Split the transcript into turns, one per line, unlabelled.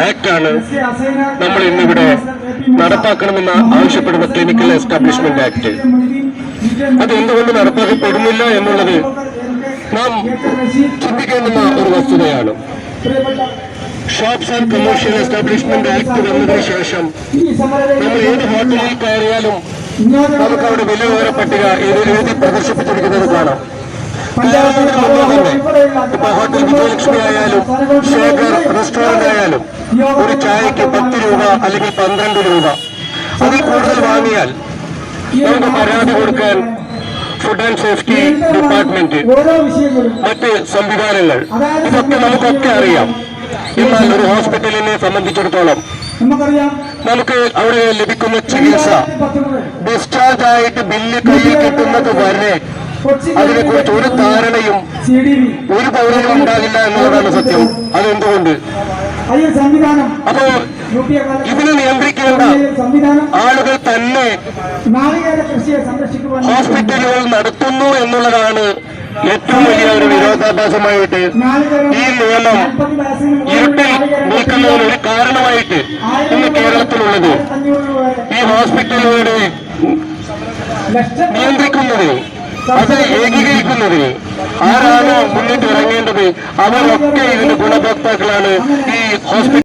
ആക്ടാണ് നമ്മൾ ഇന്നിവിടെ നടപ്പാക്കണമെന്ന് ആവശ്യപ്പെടുന്ന ക്ലിനിക്കൽ എസ്റ്റാബ്ലിഷ്മെന്റ് ആക്ട്. അത് എന്തുകൊണ്ട് നടപ്പാക്കപ്പെടുന്നില്ല എന്നുള്ളത് നാം ചിന്തിക്കേണ്ടുന്ന ഒരു വസ്തുതയാണ്. Shops and commercial establishment act വന്നതിന് ശേഷം നമ്മൾ ഏത് ഹോട്ടലിൽ കയറിയാലും നമുക്ക് അവിടെ വില വിവര പട്ടിക എഴുതി പ്രദർശിപ്പിച്ചിരിക്കുന്നത് കാണാം. ഇപ്പൊ ഹോട്ടൽ വിജയലക്ഷ്മി ആയാലും ശേഖർ റെസ്റ്റോറന്റ് ആയാലും ഒരു ചായക്ക് 10 രൂപ അല്ലെങ്കിൽ 12 രൂപ, അതിൽ കൂടുതൽ വാങ്ങിയാൽ നമുക്ക് പരാതി കൊടുക്കാൻ ഫുഡ് ആൻഡ് സേഫ്റ്റി ഡിപ്പാർട്ട്മെന്റ്, മറ്റ് സംവിധാനങ്ങൾ, ഇതൊക്കെ നമുക്കൊക്കെ അറിയാം. എന്നാൽ ഒരു ഹോസ്പിറ്റലിനെ സംബന്ധിച്ചിടത്തോളം നമുക്ക് അവിടെ ലഭിക്കുന്ന ചികിത്സ ഡിസ്ചാർജ് ആയിട്ട് ബില്ല് കയ്യിൽ കിട്ടുന്നത് വരെ അതിനെക്കുറിച്ച് ഒരു ധാരണയും ഒരു പൗരനും ഉണ്ടാകില്ല എന്നുള്ളതാണ് സത്യം. അതെന്തുകൊണ്ട്? അപ്പോ ഇതിനെ നിയന്ത്രിക്കേണ്ട ആളുകൾ തന്നെ ഹോസ്പിറ്റലുകൾ നടത്തുന്നു എന്നുള്ളതാണ് ഏറ്റവും വലിയ ഒരു വിരോധാഭാസമായിട്ട് ഈ നിയമം ഇരുട്ടിൽ നിൽക്കുന്നതിന് ഒരു കാരണമായിട്ട് ഇന്ന് കേരളത്തിലുള്ളത്. ഈ ഹോസ്പിറ്റലുകളെ നിയന്ത്രിക്കുന്നതിന്, അത് ഏകീകരിക്കുന്നതിന് ആരാണോ മുന്നിട്ട് ഇറങ്ങേണ്ടത് അവരൊക്കെ ഇതിന്റെ ഗുണഭോക്താക്കളാണ്. ഈ ഹോസ്പിറ്റൽ